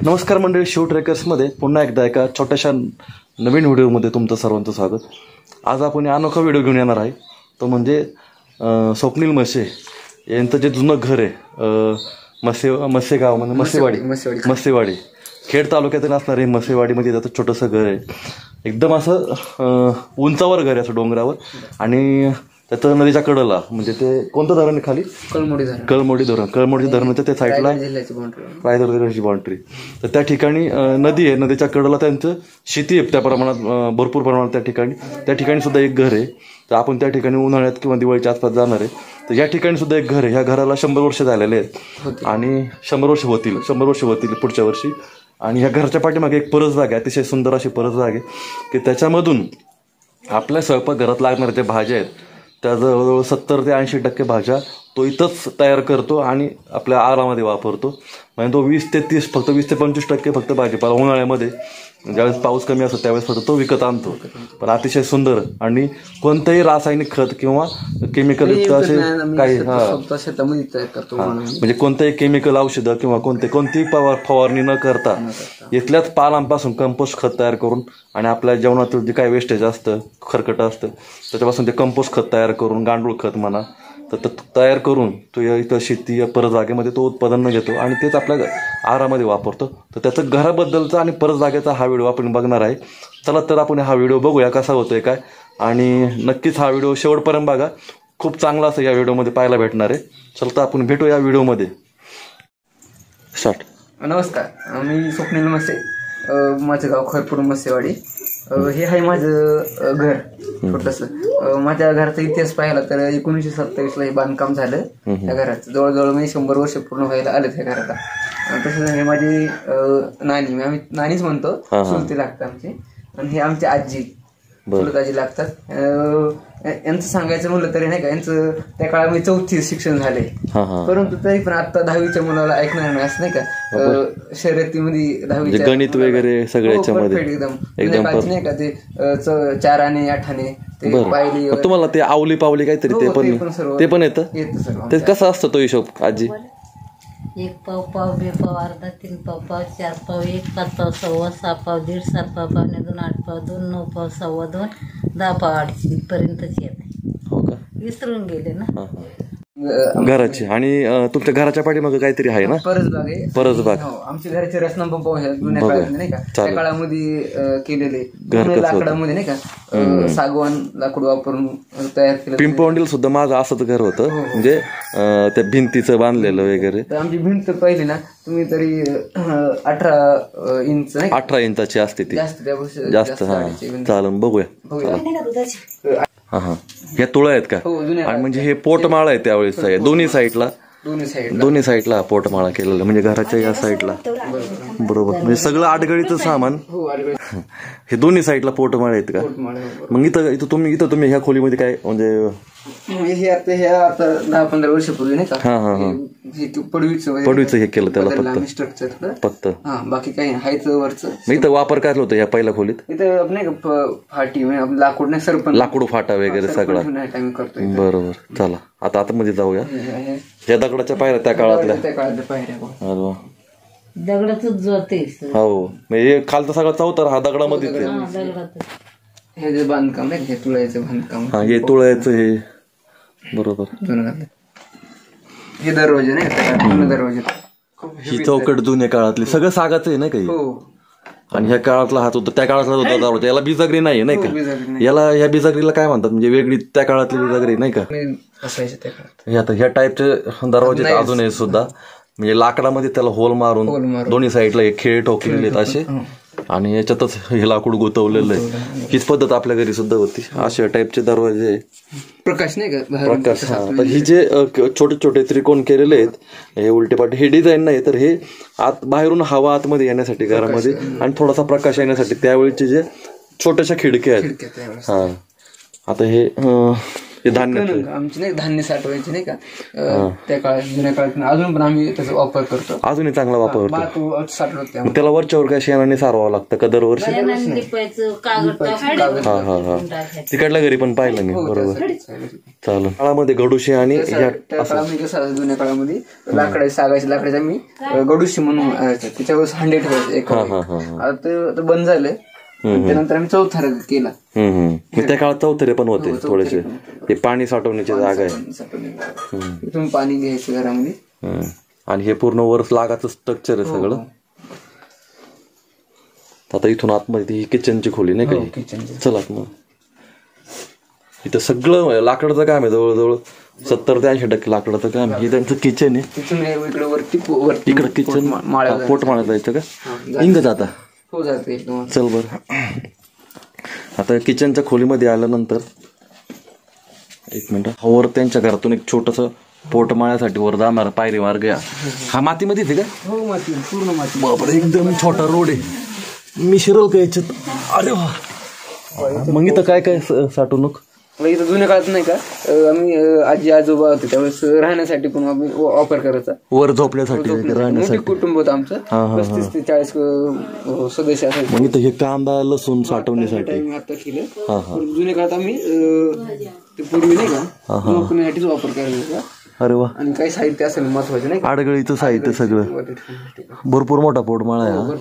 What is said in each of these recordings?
नमस्कार मंडळी, शिव ट्रेकर्समध्ये पुन्हा एकदा एका छोट्याशा नवीन व्हिडिओमध्ये तुमचं सर्वांचं स्वागत. आज आपण अनोखा व्हिडिओ घेऊन येणार आहे. तो म्हणजे स्वप्नील मसे यांचं जे जुनं घर आहे मसेगाव म्हणजे मसेवाडी खेड तालुक्यातील असणार आहे. मसेवाडीमध्ये त्याचं छोटंसं घर आहे. एकदम असं उंचावर घर आहे, असं डोंगरावर. आणि त्याचं नदीच्या कडेला म्हणजे ते कोणतं धरण आहे खाली? कळमोडी धरण. कळमोडी धरणाच्या त्या साईडला रायगड जिल्ह्याची बाउंड्री. तर त्या ठिकाणी नदी आहे. नदीच्या कडेला त्यांचं शेती आहे त्या प्रमाणात, भरपूर प्रमाणात त्या ठिकाणी सुद्धा एक घर आहे. तर आपण त्या ठिकाणी उन्हाळ्यात किंवा दिवाळीच्या आसपास जाणार आहे. तर या ठिकाणी सुद्धा एक घर आहे. ह्या घराला 100 वर्ष झालेले आहेत आणि 100 वर्ष होतील पुढच्या वर्षी. आणि ह्या घराच्या पाठीमागे एक परसबाग आहे, अतिशय सुंदर अशी परसबाग आहे की त्याच्यामधून आपल्या स्वयंपाकघरात लागणाऱ्या ज्या भाज्या आहेत त्या जवळजवळ 70 ते 80% भाज्या तो इथंच तयार करतो आणि आपल्या आहारामध्ये वापरतो. म्हणजे तो 20 ते 25% फक्त भाजीपाला उन्हाळ्यामध्ये ज्यावेळेस पाऊस कमी असतो त्यावेळेस फक्त तो विकत आणतो. पण अतिशय सुंदर आणि कोणतंही रासायनिक खत किंवा केमिकल युक्त असे काही म्हणजे कोणतंही केमिकल औषधं किंवा कोणतीही फवारणी न करता इथल्याच पालांपासून कंपोस्ट खत तयार करून आणि आपल्या जेवणातून जे काही वेस्टेज असतं, खरकट असतं, त्याच्यापासून ते कंपोस्ट खत तयार करून, गांडूळ खत म्हणा, तर तयार करून तो इथं शेती या परसबागेमध्ये तो उत्पादन घेतो आणि तेच आपल्या आहारामध्ये वापरतो. तर त्याचं घराबद्दलचा आणि परसबागेचा हा व्हिडिओ आपण बघणार आहे. चला तर आपण हा व्हिडिओ बघूया कसा होतोय काय. आणि नक्कीच हा व्हिडिओ शेवटपर्यंत बघा. खूप चांगला असं या व्हिडिओमध्ये पाहायला भेटणार आहे. चला तर आपण भेटू या व्हिडिओमध्ये. स्टार्ट. नमस्कार, मी स्वप्नील मसे. माझं गाव खरपूर मसेवाडी. हे आहे माझं घर छोटंसं. माझ्या घराचा इतिहास पाहिला तर 1927ला हे बांधकाम झालं. या घराचं जवळजवळ मी 100 वर्ष पूर्ण व्हायला आलेत ह्या घराला. तसंच हे माझी नानी, आम्ही नानीच म्हणतो, चुलती लागतात आमची. आणि हे आमची आजी, चुलत आजी लागतात. यांचं सांगायचं म्हणलं तरी नाही का, यांचं त्या काळामध्ये 4थी शिक्षण झाले. परंतु तरी पण आता 10वीच्या मुलाला ऐकणार नाही असं नाही का, शर्यतीमध्ये 10वीच्या गणित वगैरे सगळ्याच्यामध्ये एकदम नाही का, ते 4 आणे 8 आणे ते पायली. तुम्हाला ते आवली पावली काहीतरी ते पण येतं. ते कसं असतं तो हिशोब आजी? 1 पाव, पाव, 2 पाव, अर्धा, 3 पाव, पाव, 4 पाव, 1, 5 पाव, 1.25, 6 पाव, 1.5, 7 पाव, 2.25, 8 पाव, 2, 9 पाव, 2.25, 10 पाव, 2.5 पर्यंतच येते. हो का? विसरून गेले ना घराची. आणि तुमच्या घराच्या पाठीमागे काहीतरी आहे ना, परसबाग. आमच्या घराची रचना जुन्या काळामध्ये नाही का, त्या काळामध्ये केलेले लाकडामध्ये नाही का, सागवान लाकूड वापरून तयार केलं. पिंपवंडीला सुद्धा माझं असंच घर होतं. म्हणजे त्या भिंतीचं बांधलेलं वगैरे. तर आमची भिंत पाहिली ना तुम्ही तरी 18 इंच 18 इंचाची असते ती जास्त. हा चालेल, बघूया. हा ह्या तुळा आहेत का? आणि म्हणजे हे पोटमाळा आहे त्यावेळेस दोन्ही साईडला पोटमाळा केलेला, म्हणजे घराच्या या साईडला. बरोबर, म्हणजे सगळं आडगळीचं सामान हे दोन्ही साईडला पोटमाळा आहेत का? मग इथं तुम्ही ह्या खोलीमध्ये काय म्हणजे हे आता 10-15 वर्षापूर्वी नाही का पडवीचं हे केलं त्याला फक्त बाकी काही हायचं वरचं. इथं वापर काय होतं या पहिल्या खोलीत? इथं नाही का फाटी लाकूड नाही, सरपण लाकूड फाटा वगैरे सगळा. बरोबर, चला आता आतमध्ये जाऊया. या दगडाच्या पायऱ्या त्या काळातल्या पायऱ्या दगडातच जोते. हो, म्हणजे खालचा सगळा चौतर हा दगडामध्ये. हे जे बांधकाम आहे हे तुळ्याचं बांधकाम. हा हे तुळ्याचं हे. बरोबर. हे दरवाजे नाही, दरवाजे. ही चौकट जुन्या काळातली सगळं सागाचं आहे नाही काही. आणि ह्या काळातला हात होता, त्या काळातला होता दरवाजा. याला बिजागरी नाही नाही का? याला ह्या बिजागरीला काय म्हणतात म्हणजे वेगळी त्या काळातली बिजागरी नाही का? हे आता ह्या टाईपचे दरवाजे अजूनही सुद्धा म्हणजे लाकडामध्ये त्याला होल मारून दोन्ही साईडला हे खेळ ठोकलेले आहेत असे. आणि याच्यातच हे लाकूड गोतवलेलं आहे. हीच पद्धत आपल्या घरी सुद्धा होती. अशा टाईपचे दरवाजे. प्रकाश नाही का, प्रकाश. हा, ही जे छोटे छोटे त्रिकोण केलेले आहेत हे उलटे पाटे, हे डिझाईन नाही तर हे बाहेरून हवा आतमध्ये येण्यासाठी घरामध्ये आणि थोडासा प्रकाश येण्यासाठी त्यावेळीचे जे छोट्याशा खिडक्या आहेत. हा, आता हे हे धान्य कणक आमची नाही धान्य साठवायचे नाही का त्या काळात जुन्या काळात अजून पण आम्ही त्याचा वापर करतो. अजूनही चांगला वापर होतो. भात साठवतो त्याला वरच्यावर काय शेणाने सारवावं लागतं का दरवर्षी? तिकडल्या घरी पण पाहिलं मी. बरोबर, चालेल. काळामध्ये गडुशे आणि त्या काळामध्ये कसं जुन्या काळामध्ये लाकडाच्या आम्ही गडुशी म्हणून त्याच्यावर हांडे ठेवायचे एक. आता ते बंद झालंय. त्यानंतर आम्ही चौथारा केला. त्या काळात चौथरे पण होते थोडेसे. हे पाणी साठवण्याची जागा आहे. इथून पाणी घ्यायचं घरामध्ये. आणि हे पूर्ण वर लागाचं स्ट्रक्चर आहे सगळं. आता इथून आतमध्ये ही किचनची खोली नाही का? चला मग. इथं सगळं लाकडाचं काम आहे. जवळजवळ 70 ते 80% लाकडाचं काम. हे त्यांचं किचन आहे. इकडे वरती इकडं किचन पोट माळ्यात जायचं का? इंग जाता चल बर. आता किचनच्या खोलीमध्ये आल्यानंतर एक मिनिट. वर त्यांच्या घरातून एक छोटस पोट माळ्यासाठी वर जाणार पायरी मार्ग. हा मातीमध्येच आहे का? हो, माती, पूर्ण माती. बापरे, एकदम छोटा रोड आहे. मी शिरल का याच्यात? अरे वा. मग इथं काय काय साठवणूक? इथं जुन्या काळात नाही का आम्ही आजी आजोबा होते त्यावेळेस राहण्यासाठी पण आम्ही वापर करायचा. वर झोपण्यासाठी राहण्यासाठी. मोठे कुटुंब होतं आमचं. 35 ते 40 सदस्य असायचे. मग इथं हे कांदा लसूण साठवण्यासाठी आम्ही आता केलं. जुन्या काळात आम्ही ते पूर्वी नाही का झोपण्यासाठीच वापर करायचा. अरे वा. आणि काही साहित्य असेल महत्वाचे नाही आडगळीचं साहित्य सगळं. भरपूर मोठा पोटमाळा आहे.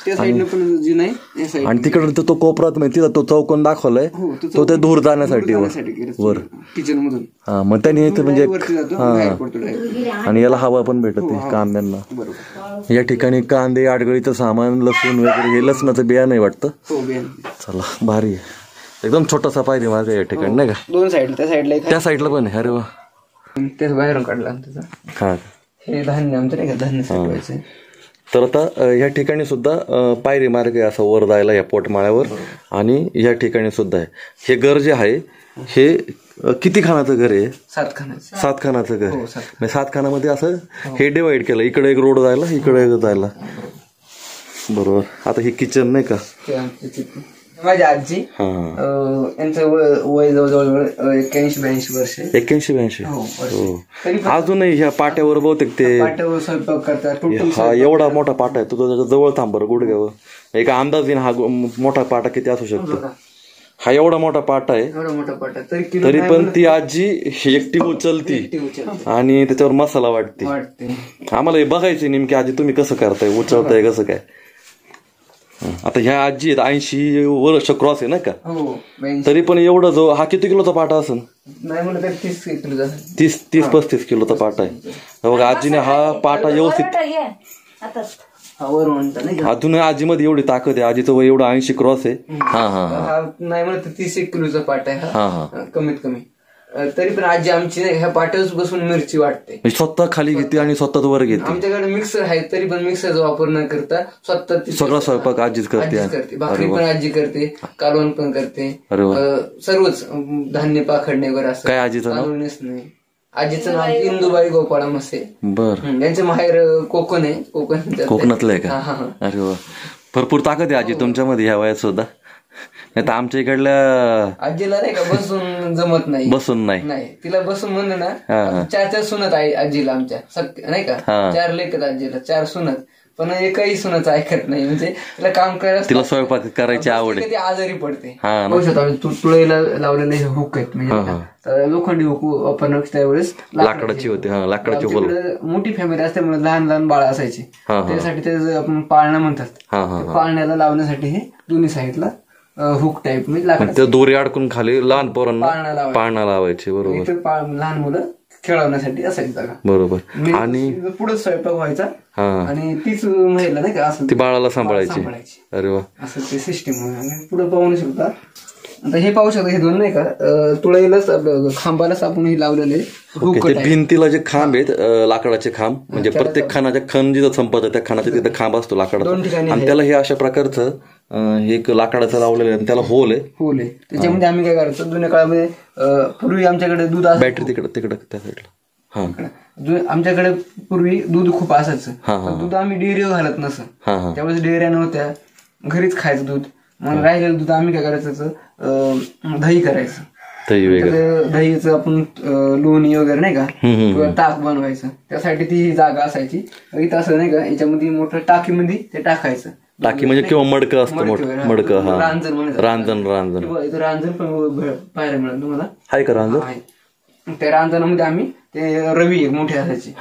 त्या साईडने पण जी नाही. आणि तिकडे तो कोपरात माहिती तो चौकोन दाखवलाय तो ते दूर जाण्यासाठी वर किचन मधून. हा, मग त्याने म्हणजे आणि याला हवा पण भेटते कांद्यांना. या ठिकाणी कांदे आडगळीचं सामान लसूण वगैरे हे लसणाचं बिया नाही वाटतं. चला भारी आहे. एकदम छोटासा पायरी मार्ग या ठिकाणी नाही का? 2 साईड. त्या साईडला पण आहे. अरे वा. तेच बाहेरून काढला त्याचा. हे धान्य आमचं नाही का धान्य साठवायचं. तर आता या ठिकाणी सुद्धा पायरी मार्ग आहे असं वर जायला या पोटमाळ्यावर. आणि या ठिकाणी सुद्धा आहे. हे घर जे आहे हे किती खानाचं घर आहे? 7 खानाचं घर. 7 खानामध्ये असं हे डिवाइड केलं. इकडे एक रोड जायला इकडे एक जायला. बरोबर. आता हे किचन नाही का? माझी आजी यांचं वय जवळजवळ 81-82 वर्ष. 81-82. अजूनही ह्या पाट्यावर बहुतेक ते पाट्यावर स्वयंपाक करतात. हा एवढा मोठा पाटा आहे. तो त्याच्या जवळ थांब बरं गुडघ्यावर. एक अंदाज येईन हा मोठा पाटा किती असू शकतो. हा एवढा मोठा पाटा आहे. तरी पण ती आजी एकटी उचलती आणि त्याच्यावर मसाला वाटते. आम्हाला हे बघायचं नेमकी आजी तुम्ही कसं करताय उचलताय कसं काय. आता ह्या आजी आहेत 80 वर्ष क्रॉस आहे ना का? तरी पण एवढं जो हा किती किलोचा पाटा असेल? 30-35 किलोचा पाटा आहे. बघा आजीने हा पाटा व्यवस्थित. अजून आजीमध्ये एवढी ताकद आहे. आजीचं वय एवढं 80 क्रॉस आहे. नाही म्हणत 30 किलोचा पाटा आहे हा कमीत कमी. तरी पण आजी आमची ह्या पाट्यावर बसून मिरची वाटते. स्वतः खाली घेते आणि स्वतःच वर घेते. आमच्याकडे मिक्सर आहे तरी पण मिक्सरचा वापर न करता स्वतः सगळा स्वयंपाक आजीच करते. भाकरी पण आजी करते. कालवण पण करते. सर्वच धान्य पाखडणे वगैरे असं. काय आजीचं नाव? नाही. आजीचं नाव इंदुबाई गोपाळा मसे. बर. यांचे माहेर कोकण आहे. कोकणातलं आहे का? अरे वा. भरपूर ताकद आहे आजी तुमच्यामध्ये ह्या वयात सुद्धा. नाही तर आमच्या इकडल्या आजीला नाही का बसून जमत नाही. बसून नाही तिला बसून म्हणलं ना 4 सुनत आहे आजीला आमच्या नाही का. 4 लेकत आजीला 4 सुनत. पण एकही सुनाचं ऐकत नाही. म्हणजे तिला काम करायला तिला स्वयंपाक करायची आवड आहे. ती आजारी पडते. तुळईला लावलेले हुक आहेत म्हणजे लोखंडी हुक वापरणार त्यावेळेस लाकडाची होती. लाकडाची मोठी फॅमिली असल्यामुळे लहान लहान बाळ असायची. त्यासाठी ते आपण पाळणा म्हणतात. पाळण्याला लावण्यासाठी हे दोन्ही साईडला हुक टाईप म्हणजे दोरी अडकून खाली लहान पोरांना पाळणा लावायचे. बरोबर. लहान मुलं खेळवण्यासाठी असायची जागा. बरोबर. आणि पुढे स्वयंपाक व्हायचा आणि तीच महिला नाही का असं ती बाळाला सांभाळायची. अरे वा. असं ते सिस्टीम. आणि पुढे पाहू शकता. आता हे पाहू शकता हे दोन नाही का तुळईलाच खांबालाच आपण हे लावलेले. भिंतीला जे खांब आहेत लाकडाचे खांब म्हणजे प्रत्येक खानाच्या खण जिथं संपत त्या खानाच्या तिथं खांब असतो लाकडाचा. आणि त्याला हे अशा प्रकारचं एक लाकडाचं लावलेलं आहे. त्याला होल आहे. त्याच्यामध्ये आम्ही काय करायचो जुन्या काळामध्ये पूर्वी आमच्याकडे दूध बॅटरी तिकडे त्या साईडला. आमच्याकडे पूर्वी दूध खूप असायचं. दूध आम्ही डेअरीवर घालत नसं. त्यावेळेस डेअऱ्या नव्हत्या. घरीच खायचं दूध. मग राहिलेलं दूध आम्ही काय करायचं दही करायचं. दही वगैरे दहीचं आपण लोणी वगैरे नाही का किंवा ताक बनवायचं त्यासाठी ती जागा असायची. इथं असं नाही का याच्यामध्ये मोठं टाकीमध्ये ते टाकायचं. टाकी म्हणजे किंवा मडकं असतं मोठं मडकं. हा रांजण म्हणायचं. रांजण रांजण इथं रांजण पण पाहायला मिळेल तुम्हाला. आहे का रांजण? त्या रांजणामध्ये आम्ही ते रवी एक मोठी असायची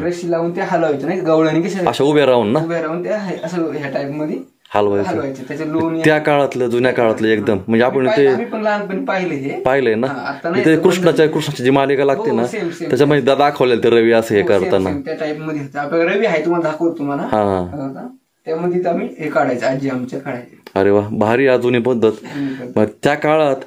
रशी लावून ते हलवायचं नाही गवळणी कशा अशा उभ्या राहून ना उभ्या राहून त्या असं ह्या टाईप मध्ये हलवायचं. त्याचे लोणी त्या काळातलं जुन्या काळातलं एकदम म्हणजे आपण ते आम्ही पण लहानपणी पाहिले हे पाहिलंय ना. ते कृष्णाची जी मालिका लागते ना त्याच्यामध्ये दाखवलेलं ते रवी असं हे करताना त्या टाईप मध्ये आपल्याला रवी आहे तुम्हाला दाखवतो तुम्हाला. हा त्यामध्ये आम्ही हे काढायचं आजी आमच्या काढायचे. अरे वा भारी जुनी पद्धत. मग त्या काळात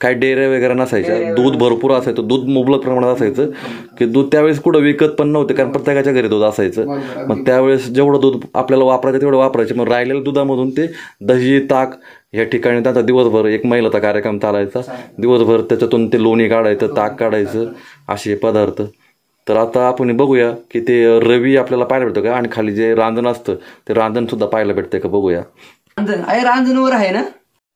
काय डेऱ्या वगैरे नसायच्या दूध भरपूर असायचं दूध मुबलक प्रमाणात असायचं की दूध त्यावेळेस कुठं विकत पण नव्हते कारण प्रत्येकाच्या घरी दूध असायचं. मग त्यावेळेस जेवढं दूध आपल्याला वापरायचं तेवढं वापरायचं. मग राहिलेल्या दुधामधून ते दही ताक या ठिकाणी त्यांचा दिवसभर एक महिलाचा कार्यक्रम चालायचा. दिवसभर त्याच्यातून ते लोणी काढायचं ताक काढायचं असे पदार्थ. तर आता आपण बघूया की ते रवी आपल्याला पाहायला भेटतं का आणि खाली जे रांजण असतं ते रांजण सुद्धा पाहायला भेटतंय का बघूया. रांजणवर आहे ना.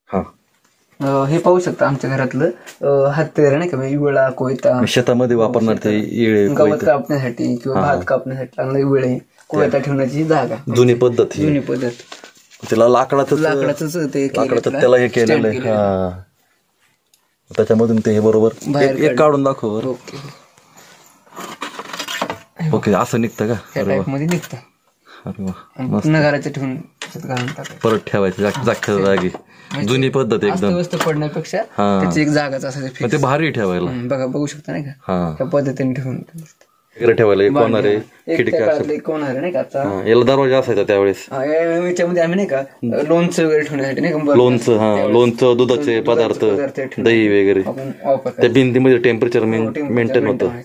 हा हे पाहू शकता आमच्या घरातलं हातपेर नाही का विळा कोयता शेतामध्ये वापरणार ते इळे गवत कापण्यासाठी किंवा भात कापण्यासाठी चांगले विळे कोयता ठेवण्याची जागा. जुनी पद्धत त्याला लाकडाचं ते त्याला हे केलेलं आहे. त्याच्यामधून ते हे बरोबर एक काढून दाखव. ओके असं निघतं का मध्ये निघतं. घराचं ठेवून परत ठेवायचं जागच्या जागी. जुनी पद्धत एकदम पडण्यापेक्षा त्याची एक जागाच असायची ते भारी ठेवायला. बघा बघू शकता नाही का त्या पद्धतीने ठेवून ठेवायला एक कोणार आहे खिडकी कोणार नाही का. याला दरवाजा असायचा त्यावेळेस. याच्यामध्ये आम्ही नाही का लोणचं वगैरे ठेवण्यासाठी नाही का लोणचं लोणचं दुधाचे पदार्थ दही वगैरे त्या भिंतीमध्ये टेम्परेचर मेंटेन होतं.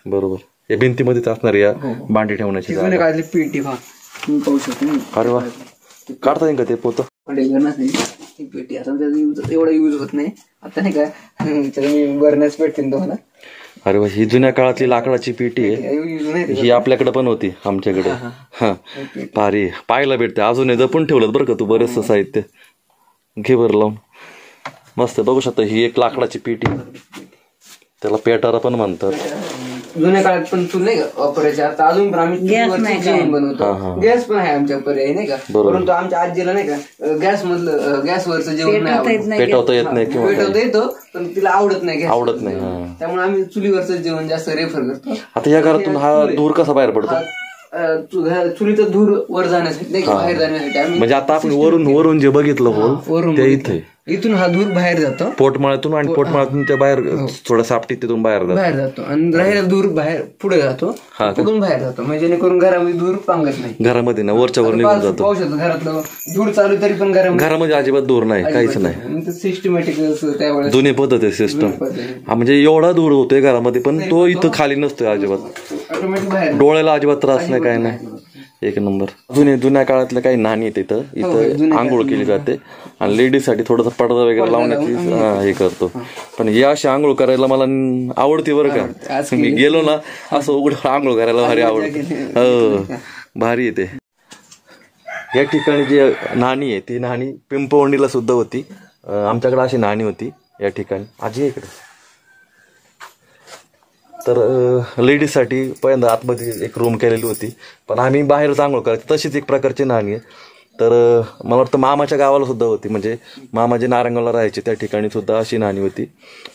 बरोबर या भिंतीमध्येच असणार या भांडी ठेवण्याची पेटी पाहू शकतो. अरे वा काढता येईल का ते पोतं? पेटी आता एवढा युज होत नाही आता नाही का बरण्यास भेटते तुम्हाला. अरे वा ही जुन्या काळातली लाकडाची पेटी आहे. ही आपल्याकडे पण होती आमच्याकडे. हा भारी पाहायला भेटते अजूनही जपून ठेवलं बरं का तू बरेचसं साहित्य. घे बरं लावून मस्त बघू शकता ही एक लाकडाची पेटी त्याला पेटारा पण म्हणतात. जुन्या काळात पण चूल नाही का वापरायचे. आता अजून पण आम्ही जेवण बनवतो. गॅस पण आहे आमच्या पर्याय नाही का. परंतु आमच्या आजीला नाही का गॅसवरचं जेवण नाही पेटवता येत नाही किंवा पेटवता येतो पण तिला आवडत नाही त्यामुळे आम्ही चुलीवरचं जेवण जास्त रेफर करतो. आता या घरातून हा धूर कसा बाहेर पडतो? चुलीचं धूर वर जाण्यासाठी नाही का बाहेर जाण्यासाठी आम्ही म्हणजे आता आपण वरून जे बघितलं वरून ते इथे इथून हा धूर बाहेर जातो पोटमाळ्यातून आणि पोटमाळ्यातून ते बाहेर थोडा सापटीत तिथून बाहेर जातो आणि राहिलेला धूर बाहेर पुढे जातो पुढून बाहेर जातो म्हणजे जेणेकरून घरामध्ये धूर पांगत नाही. घरामध्ये ना वरच्या वर निघून जातो. पाहू शकतो घरातलं धूर चालू तरी पण घरामध्ये अजिबात धूर नाही काहीच नाही. सिस्टमॅटिक त्यावेळेस जुनी पद्धत आहे सिस्टम. म्हणजे एवढा धूर होतोय घरामध्ये पण तो इथं खाली नसतोय अजिबात. ऑटोमॅटिक बाहेर डोळ्याला अजिबात त्रास नाही काय नाही. एक नंबर. जुन्या काळातल्या काही नाणी आहेत इथं आंघोळ केली जाते आणि लेडीज साठी थोडासा पडदा वगैरे लावण्याची हे करतो. पण या अशी आंघोळ करायला मला आवडते बरं का. मी गेलो ना असं उघड आंघोळ करायला भारी आवडते. भारी येते. या ठिकाणी जी नाणी आहे ती नाणी पिंपवणीला सुद्धा होती. आमच्याकडे अशी नाणी होती या ठिकाणी. आजी इकडे तर लेडीजसाठी पहिल्यांदा आतमध्ये एक रूम केलेली होती पण आम्ही बाहेरच आंघोळ करायची तशीच एक प्रकारची नाणी आहे. तर मला वाटतं मामाच्या गावाला सुद्धा होती म्हणजे मामा जे नारंगावला राहायचे त्या ठिकाणी सुद्धा अशी नाणी होती.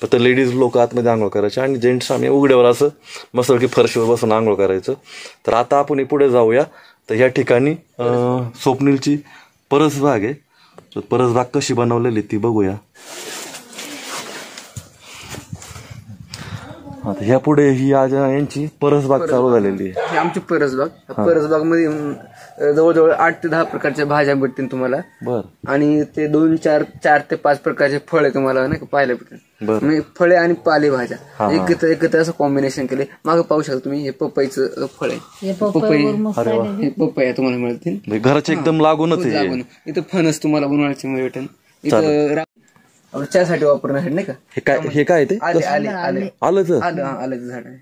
फक्त लेडीज लोक आतमध्ये आंघोळ करायचे आणि जेंट्स आम्ही उघड्यावर असं मस्त की फरशीवर बसून आंघोळ करायचं. तर आता आपण पुढे जाऊया. तर ह्या ठिकाणी स्वप्नीलची परसबाग आहे. परसबाग कशी बनवलेली ती बघूया. आता ह्या पुढे ही आज यांची परसबाग चालू झालेली आहे. आमची परसबाग मध्ये जवळजवळ 8 ते 10 प्रकारच्या भाज्या भेटतील तुम्हाला. बर आणि ते 4 ते 5 प्रकारचे फळे तुम्हाला नाही पाहायला भेटतील. फळे आणि पालेभाज्या एकत्र असं कॉम्बिनेशन केले. मागे पाहू शकता तुम्ही हे पपईचं फळ आहे. पपया तुम्हाला मिळतील घराच्या एकदम लागूनच आहे. इथं फणस तुम्हाला बनवायचे भेटेल. इथं चहासाठी वापरण्यासाठी नाही का. हे काय ते आलंच झाड आहे.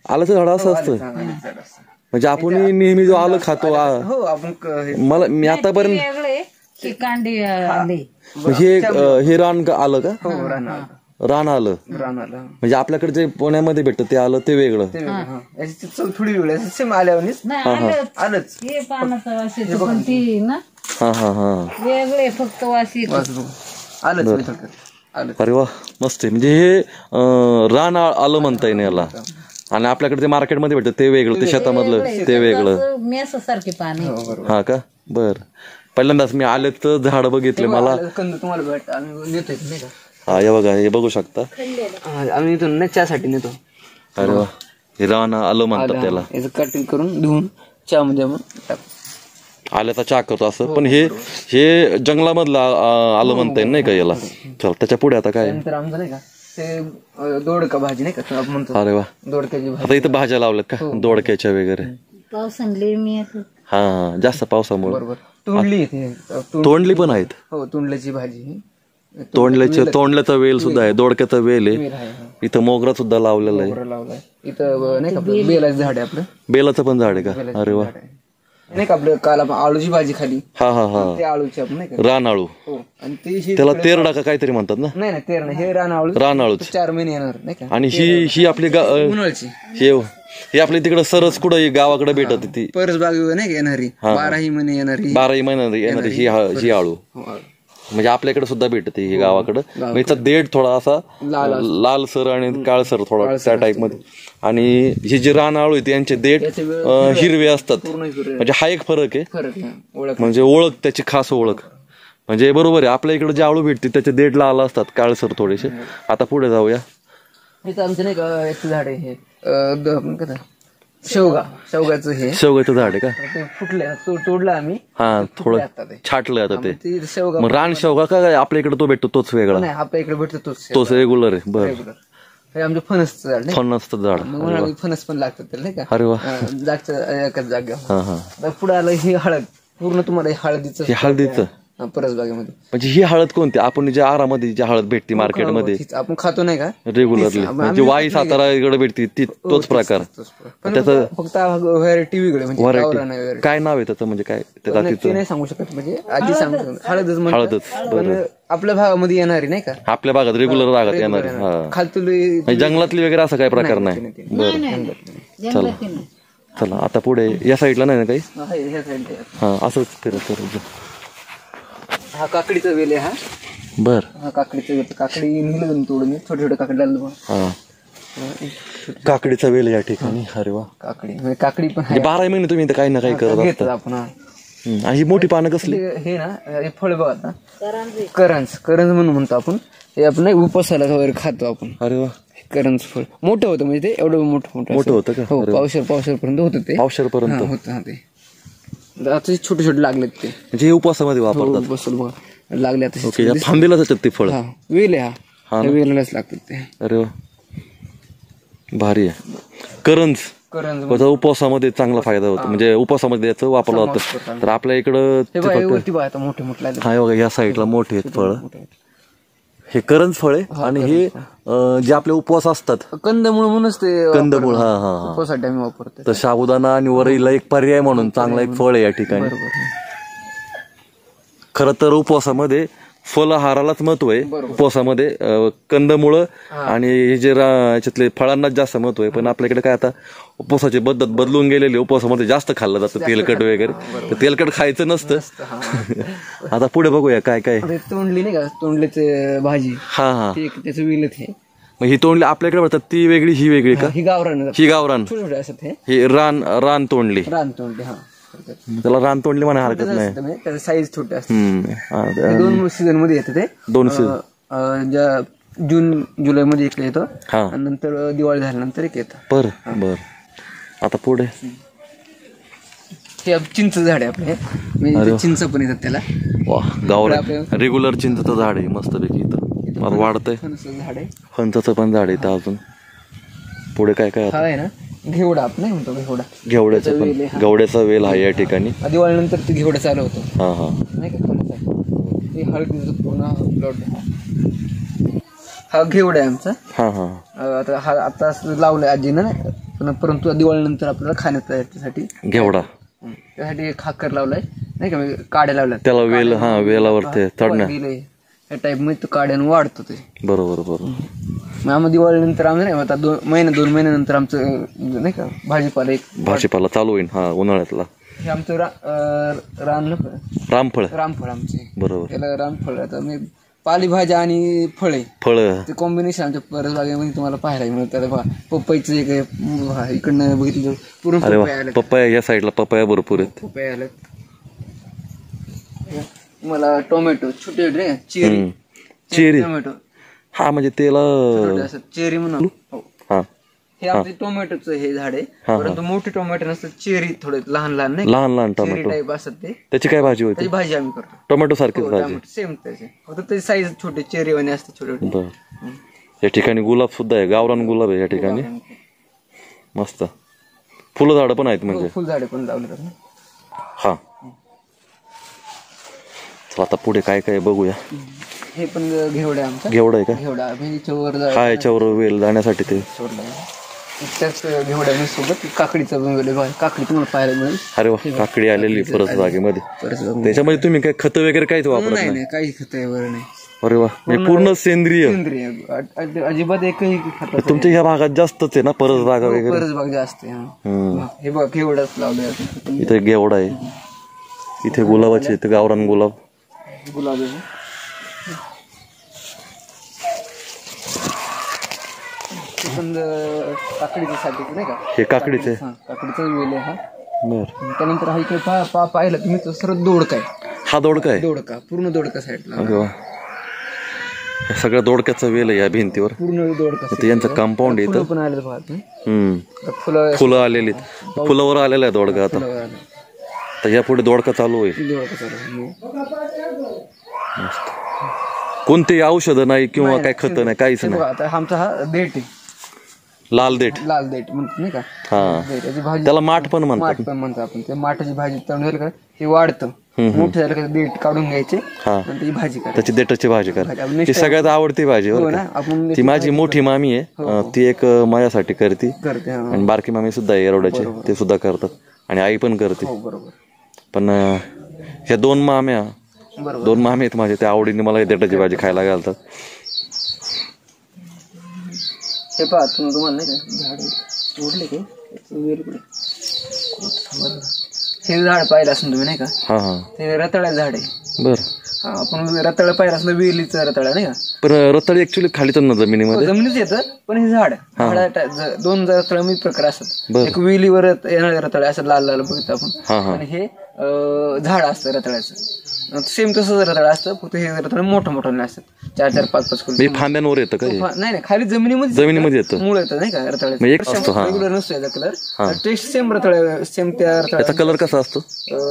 आलंच झाड असं असतं म्हणजे आपण नेहमी जो आलं खातो. हो आपण मला मी आतापर्यंत हे रान आलं का. हो रान रान आलं रान आलं म्हणजे आपल्याकडे जे पुण्यामध्ये भेटतं ते आलं ते वेगळं. ते वेगळं, हा. याची चव थोडी वेगळी आहे. सेम आल्यावरच नाही आलंच. आलंच. हे पानाचा वास येतो पण ती ना हा हा हा वेगळे फक्त वास येतो. वास बघू. आलंच मी थोडक्यात. आलंच. अरे वा मस्त आहे. म्हणजे हे रान आलं म्हणता येईल याला. आणि आपल्याकडे ते मार्केटमध्ये भेटतं ते वेगळं, ते शेतामधलं ते वेगळं. मेसासारखे पाणी. हा का बर. पहिल्यांदाच मी आले तर झाड बघितले मला. कंद तुम्हाला भेट आम्ही नेतोय नाही का. हा हे बघा हे बघू शकता. आम्ही नेतो ना चहासाठी नेतो. अरे वा हे रान आलं म्हणतात त्याला. याचं कटिंग करून धुवून चहा मध्ये टाकतो. आल्याचा चहा करतो असं. पण हे जंगलामधलं आलं म्हणता येईल नाही का याला. चल त्याच्या पुढे आता काय. नंतर आमचं नाही का ते दोडका भाजी नाही का आपण म्हणतो. अरे वा दोडक्याची भाजी. आता इथं भाज्या लावल्यात का दोडक्याच्या वगैरे. पावसांले मी येतो. हा जास्त पावसामुळे. बरोबर. तोंडली इथे. तोंडली पण आहेत. हो तोंडल्याची भाजी. तोंडल्याचा वेल सुद्धा आहे, दोडक्याचा वेल आहे. वेल आहे, हा. इथं मोगरा सुद्धा लावलेला आहे. मोगरा लावलाय इथं नाही का आपलं बेलाचं झाड आहे आपलं. बेलाचं पण झाड आहे का. अरे वा झाड आहे. नाही का आपलं काल आपण आळूची भाजी खाली हा हा हा ते आळूची आपण नाही का. रानआळू. हो आणि ते त्याला तेरडा का काहीतरी म्हणतात ना. नाही तेर नाही हे रानआळू. रानआळूच. 4 महिने येणार नाही का. आणि ही आपली उन्हाळ्याची हे आपली तिकडं सरस कुठं गावाकडे भेटत ती परसबाग नाही का येणारी 12 महिने येणारी. 12 महिन्यात येणारी ही आळू. म्हणजे आपल्याकडे सुद्धा भेटते ही गावाकडं. याचा देठ थोडा असा लालसर आणि काळसर थोडा त्या टाईप मध्ये. आणि ही जी रानआळू आहे यांचे देठ हिरवे असतात. म्हणजे हा एक फरक आहे. फरक ओळख म्हणजे ओळख त्याची खास ओळख. म्हणजे बरोबर आहे आपल्या इकडे जे आळू भेटते त्याचे देठ लाल असतात काळसर थोडेसे. आता पुढे जाऊया. इथं आमचं नाही का याचं झाड आहे हे शेवगाचं हे शेवगाचं झाड आहे का. ते फुटले तोडलं आम्ही. हा थोडं आता ते छाटलं आता ते. शेवगा मग रान शेवगा का आपल्या इकडे तो भेटतो तोच वेगळा. नाही आपल्या इकडे भेटतो तोच रेग्युलर आहे. बरं हे आमचं फणसचं झाड नाही. फणसचं झाड. उन्हाळ्यात फणस पण लागतात त्याला नाही का. अरे वा. जागच्या एकाच जागेवर. हा हा पुढे आलं ही हळद. पूर्ण तुम्हाला हळदीचं हे हळदीचं. परसबागेमध्ये. म्हणजे ही हळद कोणती आपण ज्या आहारामध्ये जी हळद भेटते मार्केटमध्ये आपण खातो नाही का रेग्युलरली. म्हणजे वाई सातारा इकडे भेटते तोच प्रकार. त्याचं फक्त व्हरायटी वेगळी म्हणजे व्हरायटी काय नाव आहे त्याचं म्हणजे काय ते नाही सांगू शकत. म्हणजे आधी सांगतो हळदच म्हणतात. हळदच. पण आपल्या भागामध्ये येणारी नाही का आपल्या भागात रेग्युलर भागात येणार. खालतुली जंगलातली वगैरे असा काही प्रकार नाही. बरं चला चला आता पुढे या साईडला नाही ना काही. हा असंच फिरत फिरत. हा काकडीचा वेल आहे हा. बर हा काकडीचा वेल. काकडी निघलं तोडून छोटे छोटे काकडी लागलं. हा काकडीचा वेल या ठिकाणी. अरे वा काकडी पण 12 महिने तुम्ही काही ना काही करत घेतात आपण. ही मोठी पानं कसली. हे ना हे फळ बघा आता करंज म्हणून म्हणतो आपण. हे आपण उपासाला वगैरे खातो आपण. अरे वा करंज फळ मोठं होतं म्हणजे ते एवढं मोठं होतं का. हो पावसाळ्यापर्यंत होतं ते. पावसाळ्यापर्यंत होतं ते. आता छोटे छोटे लागलेत ते. म्हणजे हे उपवासामध्ये वापरतात. बसल बघा लागले आता. ओके फांदीला जातात ते फळ. वेल आहे हा. वेलालाच लागतात ते. अरे वा भारी आहे. करंज उपवासामध्ये चांगला फायदा होतो. म्हणजे उपवासामध्ये याचं वापरलं जातं. तर आपल्या इकडं मोठे मोठे हा बघा या साईडला मोठे आहेत फळ. हे करंज फळ आहे. आणि हे जे आपले उपवास असतात कंदमुळ म्हणूनच ते कंदमुळ. हा हा उपवासासाठी आम्ही वापरतो. तर साबुदाणा आणि वरईला एक पर्याय म्हणून चांगला एक फळ आहे या ठिकाणी. खरं तर उपवासामध्ये फलहारालाच महत्व आहे. उपवासामध्ये कंदमुळं आणि हे जे याच्यातले फळांनाच जास्त महत्व आहे. पण आपल्याकडे काय आता उपवासाची पद्धत बदलून गेलेली. उपवासामध्ये जास्त खाल्लं जातं तेलकट वगैरे. तर तेलकट खायचं नसतं. आता पुढे बघूया काय काय. तोंडली नाही का तोंडलीचे भाजी. हा हा त्याचं विलत हे. मग ही तोंडली आपल्याकडे म्हणतात ती वेगळी ही वेगळी का. ही गावरान. ही गावरान. छोटे असत ही रान तोंडली. रान तोंडली. हा त्याला रान तोंडली म्हणा हरकत नाही. त्याचं साईज छोटे असते. 2 सीझन मध्ये येतं ते. 2 सीझन जून जुलै मध्ये एक येतो. हा आणि नंतर दिवाळी झाल्यानंतर एक येतं. बर आता पुढे हे चिंच झाड आहे आपले. म्हणजे चिंच पण येतात त्याला. वा गावरान रेग्युलर चिंचचं झाड आहे मस्तपैकी. इथं मला वाढतंय. झाड आहे. फणसाचं पण झाड आहे इथं. अजून पुढे काय काय आहे ना घेवडा आपण नाही म्हणतो घेवडा. घेवड्याचं पण घेवड्याचा वेल आहे या ठिकाणी. दिवाळीनंतर ते घेवडा चालू होतो. हा हा नाही का हे हळदीचं पूर्ण प्लॉट. हा घेवडा आहे आमचा. हा हा आता लावलाय आजीनं. परंतु दिवाळीनंतर आपल्याला खाण्यात त्यासाठी घेवडा. त्यासाठी खाकर लावलाय नाही का काड्या लावल्या त्याला वेल. हा वेलावर ते चढण्या. या टाईप मध्ये तो काड्यानं वाढतो ते. बरोबर बरोबर. मग आम्ही दिवाळीनंतर आम्ही नाही आता 2 महिन्यानंतर आमचं नाही का भाजीपाला चालू होईल. हा उन्हाळ्यातला हे आमचं रामफळ आमचे. बरोबर. त्याला रामफळ आता मी पालेभाज्या आणि फळे ते कॉम्बिनेशन आमच्या परसबागेमध्ये तुम्हाला पाहायला मिळतात. बघा पपईचं एक इकडनं बघितलं पूर्ण पपया या साईडला पपया भरपूर आहेत. पपया आल्यात. मला टोमॅटो छोटे चेरी टोमॅटो. हा म्हणजे त्याला चेरी म्हणून. हा हे आमचे टोमॅटोचं हे झाड आहे. परंतु मोठे टोमॅटो नसतं, चेरी थोडे लहान नाही लहान टोमॅटो टाईप असतात ते. त्याची काय भाजी होती? त्याची भाजी आम्ही करतो. टोमॅटो सारखीच भाजी सेम त्याचे, फक्त त्याची साईज छोटे चेरीवाने असते छोटे. या ठिकाणी गुलाब सुद्धा आहे, गावरान गुलाब आहे या ठिकाणी. मस्त फुलं झाडं पण आहेत म्हणजे फुलझाडे पण लावले जातात. हा आता पुढे काय काय बघूया. हे पण घेवडा आहे आमचा. घेवडा आहे का? घेवडा वर हा याच्यावर वेल जाण्यासाठी ते त्याच घेवड्यासोबत काकडीचं काकडी तुम्हाला पाहायला मिळेल. अरे वा, काकडी आलेली परसबागेमध्ये. त्याच्यामध्ये तुम्ही काय खत वगैरे काहीच वापरत नाही? काही खत वगैरे नाही. अरे वा, पूर्ण सेंद्रिय. अजिबात एकही खत. तुमच्या ह्या भागात जास्तच आहे ना परसबागा वगैरे? परसबाग जास्त आहे. हे बघ घेवडाच लावले. इथे घेवडा आहे, इथे गुलाबाचे, इथे गावरान गुलाब. काकडीच्या साठी नाही का? हे काकडीचे वेल आहे हा. त्यानंतर हा इकडे पाहिलं तुम्ही तो सर्व दोडका आहे. हा दोडका आहे? दोडका पूर्ण दोडका साईडला. सगळ्या दोडक्याचा वेल आहे या भिंतीवर. पूर्ण दोडका. यांचं कंपाऊंड येतं. पण आले पाहत फुलं आलेली, फुलावर आलेला आहे दोडका. आता तर यापुढे दोडका चालू होईल. कोणते औषधं नाही किंवा काय खत नाही, काहीच नाही. आता आमचा हा देठ आहे, लाल देठ म्हणतो नाही का? हा, भाजी त्याला माठ पण म्हणतात आपण. त्या माठाची भाजी तळून का हे वाढतं, मोठं झालं का देठ काढून घ्यायचे, त्याची भाजी करायची. त्याची देठाची भाजी करा, ती सगळ्यात आवडती भाजी. ती माझी मोठी मामी आहे, ती एक माझ्यासाठी करते. आणि बारकी मामी सुद्धा आहे येरवड्याचे, ते सुद्धा करतात. आणि आई पण करते. पण ह्या दोन माम्या आहेत माझे, त्या आवडीने मला देठाची भाजी खायला घालतात. हे पहा तुम्हाला नाही का झाड तोडले की हे झाड पाहिलं असं तुम्ही नाही का? ते रताळ्या झाड आहे. बरं. आपण रताळ पाहिलं असं वेलीचं रताळ नाही का? पण रताळ ऍक्च्युली खालीच ना जमिनीमध्ये येतं. पण हे झाड 2 रताळ मी प्रकार असतात. एक वेलीवर येणारे रताळ असं लाल लाल बघतो आपण, आणि हे झाड असतं रताळ्याचं. सेम तसंच रताळ असतं, फक्त हे रताळ मोठं असतात. 4-4, 5-5 किलो फांद्यांवर येतं का? नाही, खाली जमिनीमध्ये येतं, मूळ येतं नाही का रताळ्याचं. रेग्युलर नसतो याचा कलर. टेस्ट सेम रताळ, सेम त्या रताळ्याचा कलर कसा असतो?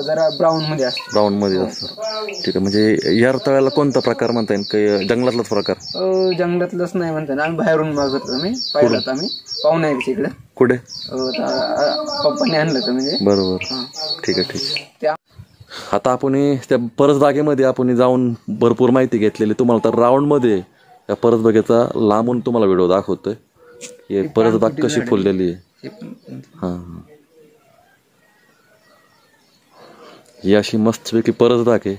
जरा ब्राऊन मध्ये असतो. ब्राऊन मध्ये असतो. ठीक आहे. म्हणजे या रताळ्याला कोणता प्रकार म्हणता येईल? काही जंगलातलाच प्रकार? जंगलातलंच नाही म्हणता येईल. आम्ही बाहेरून मागवतो, आम्ही पाहिलं होतं. आम्ही पाहुणा आहे इकडे. कुठे? पप्पाने आणलं होतं म्हणजे. बरोबर. ठीक आहे. आता आपण त्या परसबागेमध्ये आपण जाऊन भरपूर माहिती घेतलेली. तुम्हाला तर राऊंडमध्ये या परसबागेचा लांबून तुम्हाला व्हिडिओ दाखवतोय. हे परसबाग कशी फुललेली आहे. हां, ही अशी मस्तपैकी परसबाग आहे.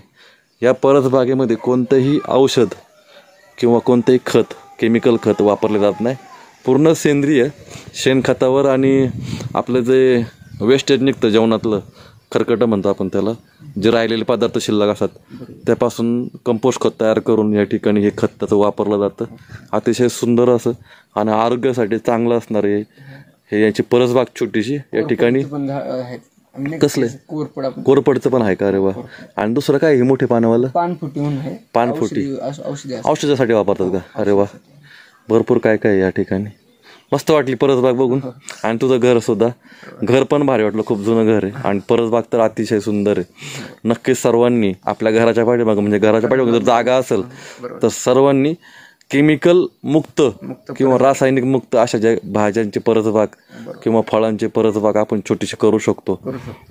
या परसबागेमध्ये कोणतंही औषध किंवा कोणतंही खत, केमिकल खत वापरले जात नाही. पूर्ण सेंद्रिय शेणखतावर आणि आपलं जे वेस्टेज निघतं जेवणातलं, खरकट म्हणतो आपण त्याला, जे राहिलेले पदार्थ शिल्लक असतात त्यापासून कंपोस्ट खत तयार करून या ठिकाणी हे खत त्याचं वापरलं जातं. अतिशय सुंदर असं आणि आरोग्यासाठी चांगलं असणार आहे हे. याची परसबाग छोटीशी या ठिकाणी. कसले? कोरपडचं पण आहे का? अरे वा. आणि दुसरं काय हे मोठे पानवालं? पानफुटी औषधासाठी वापरतात का? अरे वा. भरपूर काय काय या ठिकाणी. मस्त वाटली परसबाग बघून. आणि तुझं घर सुद्धा, घर पण भारी वाटलं. खूप जुनं घर आहे आणि परसबाग तर अतिशय सुंदर आहे. नक्कीच सर्वांनी आपल्या घराच्या पाठीमागं, म्हणजे घराच्या पाठीमागं जर जागा असेल तर सर्वांनी केमिकल मुक्त किंवा रासायनिक मुक्त अशा ज्या भाज्यांची परसबाग किंवा फळांची परसबाग आपण छोटीशी करू शकतो.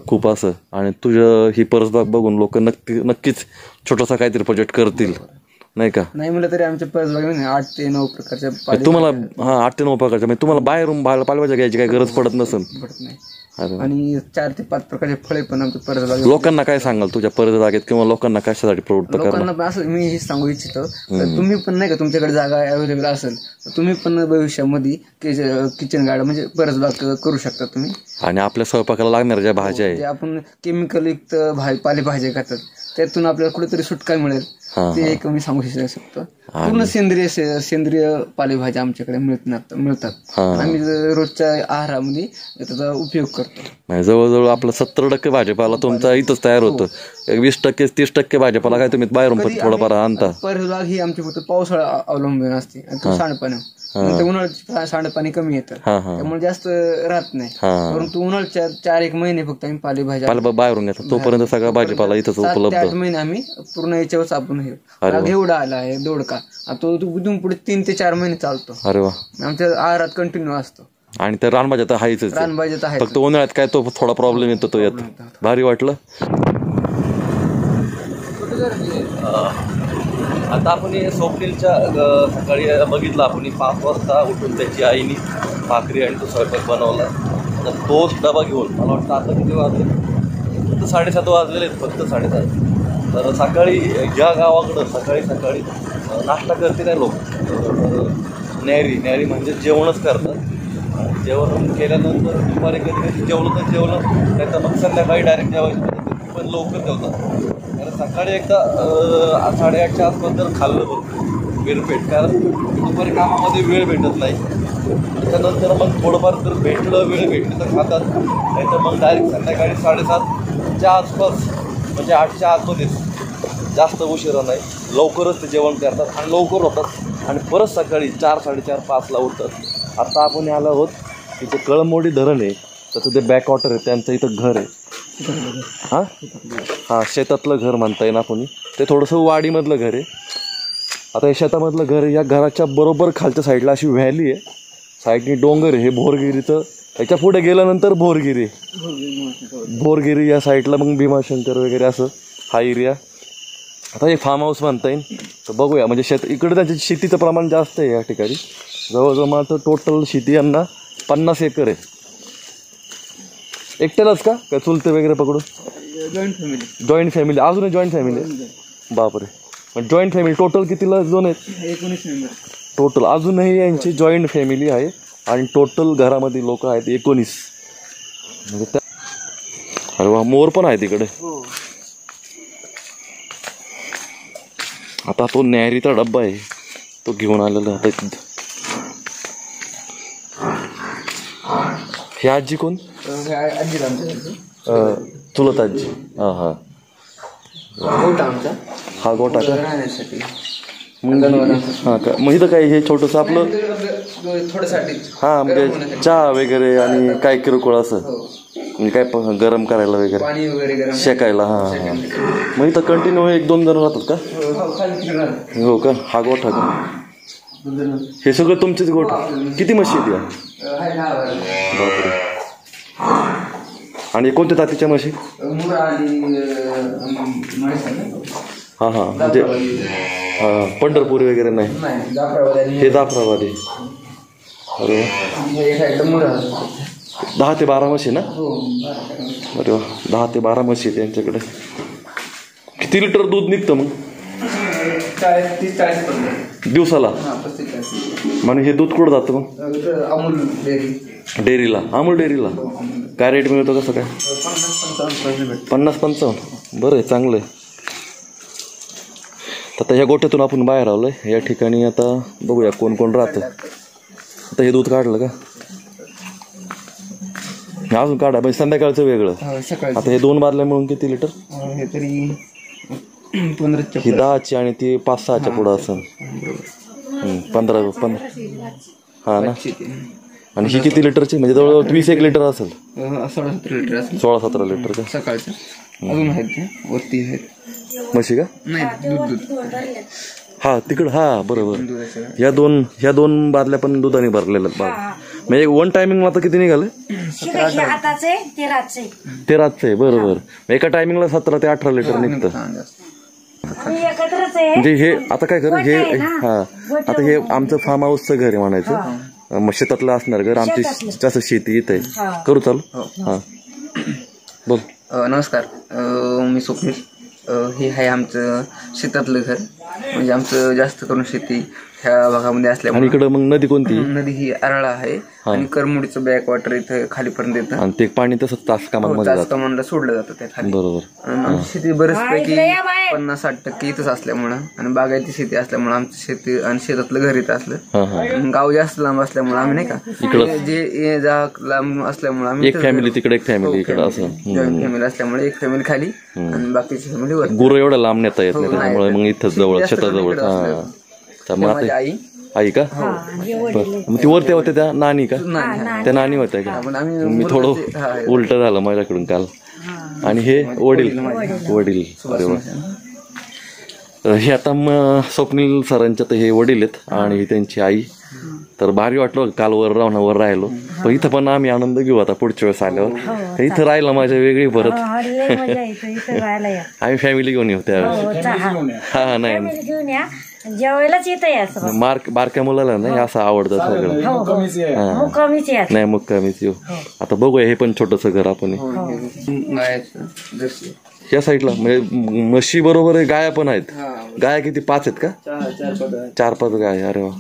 खूप असं. आणि तुझं ही परसबाग बघून लोक नक्कीच छोटासा काहीतरी प्रोजेक्ट करतील, नाही का? नाही म्हणलं तरी आमच्या परसबागेमध्ये 8 ते 9 प्रकारच्या तुम्हाला 8 ते 9 प्रकारच्या, म्हणजे तुम्हाला बाहेरून पालेभाज्या घ्यायची काही गरज पडत नसेल. अरे वा. आणि 4 ते 5 प्रकारचे फळे पण आमच्या परसबागेत. लोकांना काय सांगाल तुझ्या परसबागेत किंवा लोकांना कशासाठी प्रवृत्त करणार? लोकांना पण असं मी हे सांगू इच्छितो तर तुम्ही पण नाही का तुमच्याकडे जागा अवेलेबल असेल तर तुम्ही पण भविष्यामध्ये किचन गार्डन म्हणजे परसबाग करू शकता तुम्ही. आणि आपल्या स्वयंपाकाला लागणाऱ्या ज्या भाज्या जे आपण केमिकल युक्त पालेभाज्या खातात त्यातून आपल्याला कुठेतरी सुटका मिळेल ते एक मी सांगू शकतो. पूर्ण सेंद्रिय पालेभाज्या आमच्याकडे मिळतात. आम्ही रोजच्या आहारामध्ये त्याचा उपयोग करतो. जवळजवळ आपलं 70% भाजीपाला तुमचा इथंच तयार होतं. 20% 30% भाजीपाला काय तुम्ही बाहेरून थोडंफार आणता? परसबाग ही आमची फक्त पावसाळा अवलंबून असते आणि तो सांडपाणी उन्हाळ्यात सांडपाणी कमी येतं त्यामुळे जास्त राहत नाही. परंतु उन्हाळ्याच्या 4-1 महिने फक्त आम्ही पालेभाज्या बाहेरून घेतात तोपर्यंत सगळा भाजीपाला इथंच उपलब्ध. 7 ते 8 महिने आम्ही पूर्ण याच्यावर आपण घेवडा आला आहे दोडका तो तिथून पुढे 3 ते 4 महिने चालतो. अरे वा. आमच्या आहारात कंटिन्यू असतो. आणि त्या रानभाज्या तर हायच, रानभाज्या तर फक्त उन्हाळ्यात काय तो थोडा प्रॉब्लेम येतो तो येत. भारी वाटलं. आता आपण स्वप्नीलच्या सकाळी बघितलं आपण 5 वाजता उठून त्याची आईने भाकरी आणि तो स्वयंपाक बनवला. तर तोच डबा घेऊन मला वाटतं आता किती वाजले, फक्त 7:30 वाजलेले आहेत, फक्त 7:30. तर सकाळी ह्या गावाकडं सकाळी नाश्ता करते नाही लोक. न्यारी म्हणजे जेवणच करतात. जेवण केल्यानंतर दुपारी कधी जेवलं नाही तर मग संध्याकाळी डायरेक्ट जेवायची पण लवकर जेवतात. कारण सकाळी एकदा 8:30च्या आसपास जर खाल्लं बघ विरपेट, कारण दुपारी कामामध्ये वेळ भेटत नाही. त्याच्यानंतर मग थोडंफार जर वेळ भेटली तर खातात, नाही तर मग डायरेक्ट संध्याकाळी 7:30च्या आसपास म्हणजे 8च्या आतमध्येच, जास्त उशिरा नाही, लवकरच ते जेवण करतात आणि लवकर होतात आणि परत सकाळी 4, 4:30, 5ला उठतात. आता आपण आलो आहोत तिथे कळमोडी धरण आहे, त्याचं ते बॅकवॉटर आहे, त्यांचं इथं घर आहे. हां शेतातलं घर म्हणता येईल आपण, ते थोडंसं वाडीमधलं घर आहे. आता हे शेतामधलं घर आहे, या घराच्या बरोबर खालच्या साईडला अशी व्हॅली आहे, साईडनी डोंगर आहे, हे भोरगिरीचं. याच्या पुढे गेल्यानंतर भोरगिरी या साईडला मग भीमाशंकर वगैरे असं हा एरिया. आता हे फार्म हाऊस म्हणता येईल. तर बघूया, म्हणजे इकडे त्याच्या शेतीचं प्रमाण जास्त आहे या ठिकाणी. जवळजवळ माझं टोटल शेती यांना 50 एकर आहे. एकट्यालाच का काय चुलते वगैरे पकडून? जॉईंट फॅमिली अजूनही जॉईंट फॅमिली आहे. बापरे. मग जॉईंट फॅमिली टोटल कितीला दोन आहेत? 19 मेंबर टोटल. अजूनही यांची जॉईंट फॅमिली आहे आणि टोटल घरामध्ये लोक आहेत 19. म्हणजे त्या अरे वा, मोर पण आहे तिकडे. आता तो न्यारीचा डब्बा आहे तो घेऊन आलेला आता. हे आजी कोण? चुलत आजी. हा गोटा का? हा का? मग इथं काय हे छोटंसं आपलं हा म्हणजे चहा वगैरे आणि काय किरकोळ असं म्हणजे काय गरम करायला वगैरे शेकायला. हा मग इथं कंटिन्यू 1-2 जण राहतात का? हो का? हा गोठा का? हे सगळं तुमचेच गोठा? किती म्हशी आहेत या? बापरे. आणि कोणत्या जातीच्या म्हशी? हां म्हणजे पंढरपुरी वगैरे नाही, हे जाफराबादी. अरे 10 ते 12 म्हशी ना? अरे वा, 10 ते 12 म्हशी त्यांच्याकडे. किती लिटर दूध निघतं मग 40-40 दिवसाला? म्हणजे हे दूध कुठं जातं मग? अमूल डेअरीला. अमूल डेअरीला काय रेट मिळतो कसं काय? 50-55. बरं आहे, चांगलं आहे. आता ह्या गोठ्यातून आपण बाहेर आलो आहे. या ठिकाणी आता बघूया कोण कोण राहतं. आता हे दूध काढलं का? अजून काढा म्हणजे संध्याकाळचं वेगळं. आता हे 2 बादल्या मिळून किती लिटर? हे तरी 15. ही 10ची आणि ती 5-6च्या पुढं असं 15. हा ना. आणि ही किती लिटरची? म्हणजे जवळजवळ 20-1 लिटर असेल. 16-17 लिटर असेल. 16-17 लिटर का? सकाळचं. अजून आहेत वरती आहेत म्हशी का? नाही दूध. हा तिकडं. हा बरोबर. ह्या दोन बादल्या पण दुधाने भरलेल्या बाग. म्हणजे 1 टायमिंग आता किती निघाले? 13 बरोबर. एका टायमिंगला 17 ते 18 लिटर निघतं. म्हणजे हे आता काय कर हे हा आता हे आमचं फार्म हाऊसचं घर आहे म्हणायचं. मग शेतातलं असणार घर, आमची जास्त शेती इथं आहे. करू चालू? हां बोल. नमस्कार, मी स्वप्नील. हे आहे आमचं शेतातलं घर. म्हणजे आमचं जास्त करून शेती ह्या भागामध्ये असल्यामुळे. आणि इकडं मग नदी कोणती? नदी ही अराळा आहे आणि करमुडीचं बॅक वॉटर इथं खालीपर्यंत येतं. आणि ते पाणी तसंच तास कमांडला सोडलं जातं त्या खाली. बरोबर. आमची शेती बरेचपैकी 50-60% इथंच असल्यामुळं आणि बागायती शेती असल्यामुळे आमची शेती आणि शेतातलं घर इथं असलं. गाव जास्त लांब असल्यामुळे आम्ही नाही का इकडे जे लांब असल्यामुळे आम्ही एक फॅमिली तिकडे, एक फॅमिली इकडे, असं जॉईंट फॅमिली असल्यामुळे एक फॅमिली खाली आणि बाकीची फॅमिली वर. गुरं एवढं लांब नेता येत नाही त्यामुळे मग इथंच जवळ शेताजवळ. माझी आई का? मग ती वरती होत्या त्या नानी का? त्या नानी होत्या का? मी थोडं उलट झालं माझ्याकडून काल. आणि हे वडील. अरे वा. हे आता स्वप्नील सरांच्या तर हे वडील आहेत आणि त्यांची आई. तर भारी वाटलं काल वर राहिलो. पण इथं पण आम्ही आनंद घेऊ आता पुढच्या वेळेस आल्यावर. इथं राहिलं माझ्या वेगळी परत. आम्ही फॅमिली घेऊन येऊ त्यावेळेस. हा नाही जेवायलाच येतं बारक्या मुलाला नाही असं आवडतं सगळं. नाही मुक्कामीच येऊ. आता बघूया हे पण छोटस घर आपण. या साईडला म्हणजे म्हशी बरोबर आहे, गाया पण आहेत. गाया किती? 5 आहेत का? 4-5 गाय. अरे वा,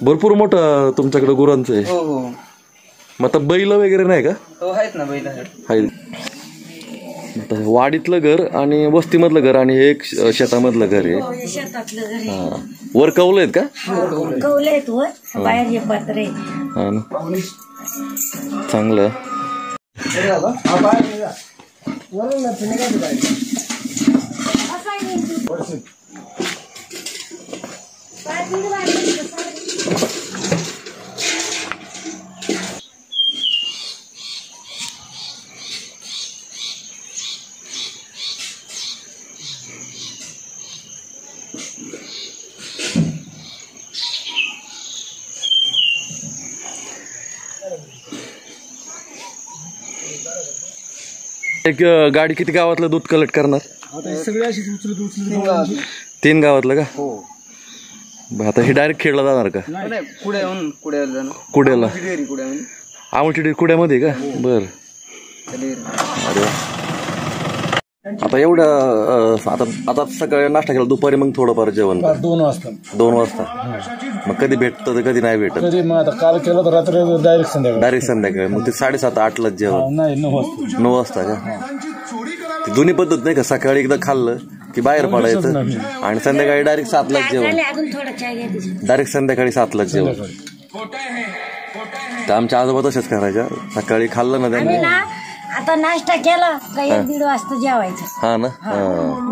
भरपूर मोठं तुमच्याकडे गुरांचं आहे. मग आता बैल वगैरे नाही का? आहेत ना, बैल आहेत. वाडीतलं घर आणि वस्तीमधलं घर आणि हे एक शेतामधलं घर आहे. शेतातलं घर. हा, वर कौल आहेत का? कौल आहेत वर, बाहेर हे पत्रे. हा ना, चांगलं. एक गाडी किती गावातलं दूध कलेक्ट करणार? 3 गावातलं का? आता हे डायरेक्ट खेळला जाणार का? कुड्याला. आमची कुड्यामध्ये का? बर. अरे आता एवढं आता सकाळी नाश्ता केला, दुपारी मग थोडंफार जेवण 2 वाजता. 2 वाजता. मग कधी भेटतं कधी नाही भेटत? कधी मग आता काल केलं तर रात्री डायरेक्ट संध्याकाळी. मग ते 7:30-8लाच जेवण? नाही, 9 वाजता. 9 वाजता का? ती दोन्ही पद्धत नाही का? सकाळी एकदा खाल्लं की बाहेर पडायचं आणि संध्याकाळी डायरेक्ट 7लाच जेवण. डायरेक्ट संध्याकाळी 7लाच जेवण. तर आमच्या आजोबा तसेच करायच्या. सकाळी खाल्लं ना त्यांनी, आता नाश्ता केला का 1-1:30 वाजता जेवायचं. हा ना.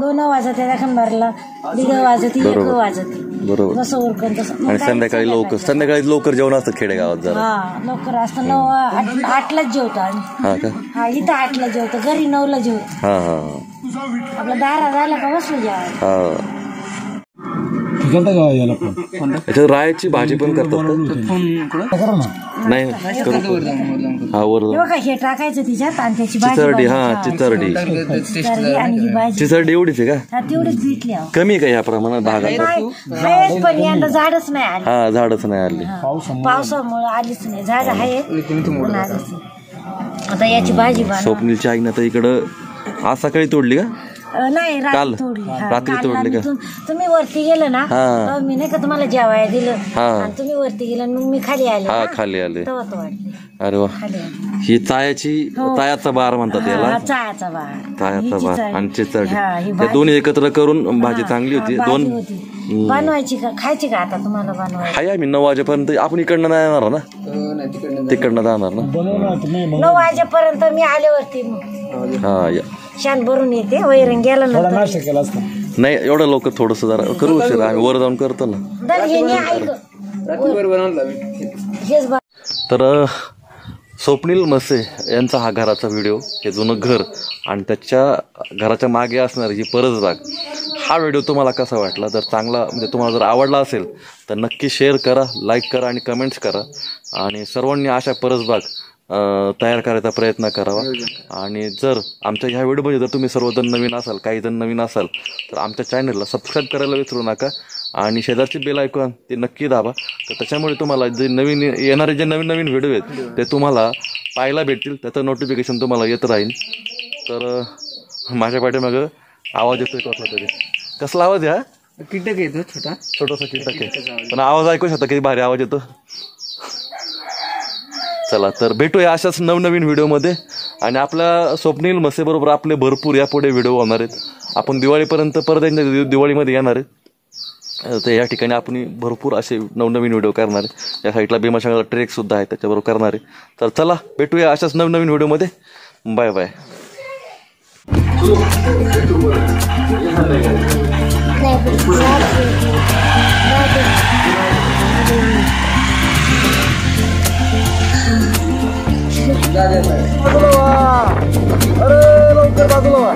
2 वाजत खंबारला, 1:30 वाजत, 1 वाजत. बरोबर. जसं उरकून तसं. आणि संध्याकाळी लवकर जेवण असतं खेडेगावात जरा. हा, लवकर असतं. 8लाच जेवतो आम्ही. हा का? हा, इथं 8ला जेवतो, घरी 9ला जेवतो. हा. आपला दारा झाला का बसलो जेवायला. हा. याला याच्यात रायाची भाजी पण करतात का? नाही हा, वर हे टाकायचं तिच्यात आणि त्याची भाजी. चिचरडी. हा, चिचरडी. आणि ही भाजी. चिचरडी एवढीच आहे का? तेवढीच भेटली. कमी का या प्रमाणात भागात? पण यंदा झाडच नाही आली. हा, झाडच नाही आली. पावसामुळे आलीच नाही. झाड आहे आता. याची भाजी स्वप्नीलची आईनं तर इकडं आज सकाळी तोडली का? नाही, काल तोडली. रात्री तोडली का? तुम्ही वरती गेलं ना, मी नाही का तुम्हाला जेवायला दिलं. हा, तुम्ही वरती गेलं, मग मी खाली आले. हा, खाली आले. तेव्हा तो वाटली. अरे वा. ही तायाचा बार म्हणतात याला. चायाचा बार. तायाचा बार आणि चिचरडी, हे दोन्ही एकत्र करून भाजी चांगली होती. 2 बनवायची का खायची का? आता तुम्हाला बनवायची हाय. आम्ही 9 वाजेपर्यंत आपण इकडनं नाही येणार ना, तिकडनं जाणार ना. 9 वाजेपर्यंत मी आल्यावरती हा, या शान भरून येते. वैरण गेला नंतर नाही एवढं लवकर थोडस जरा करू उशीर. आम्ही वर जाऊन करतो ना. तर स्वप्नील मसे यांचा हा घराचा व्हिडिओ, हे जुनं घर आणि त्याच्या घराच्या मागे असणारी ही परसबाग. हा व्हिडिओ तुम्हाला कसा वाटला? जर चांगला म्हणजे तुम्हाला जर आवडला असेल तर नक्की शेअर करा, लाईक करा आणि कमेंट्स करा. आणि सर्वांनी अशा परसबाग तयार करायचा प्रयत्न करावा. आणि जर आमच्या ह्या व्हिडिओमध्ये जर तुम्ही सर्वजण नवीन असाल, काही जण नवीन असाल, तर आमच्या चॅनलला सबस्क्राईब करायला विसरू नका आणि शेजारची बेल ऐकून ते नक्की दाबा. तर त्याच्यामुळे तुम्हाला जे नवीन येणारे जे नवीन नवीन व्हिडिओ आहेत ते तुम्हाला पाहायला भेटतील. त्याचं नोटिफिकेशन तुम्हाला येत राहील. तर माझ्या पाठीमागं आवाज येतोय कसला तरी. कसला आवाज आहे? कीटक येतो छोटासा कीटक आहे, पण आवाज ऐकू शकता किती भारी आवाज येतो. चला तर भेटूया अशाच नवनवीन व्हिडिओमध्ये. आणि आपल्या स्वप्नील मसे बरोबर आपले भरपूर यापुढे व्हिडिओ होणार आहेत. आपण दिवाळीपर्यंत परत दिवाळीमध्ये येणार आहे. तर या ठिकाणी आपण भरपूर असे नवनवीन व्हिडिओ करणार आहे. या साईडला भीमाशंकरला ट्रेक सुद्धा आहे, त्याच्याबरोबर करणार आहे. तर चला भेटूया अशाच नवनवीन व्हिडिओमध्ये. Bye bye. अरे लवकर बाजूला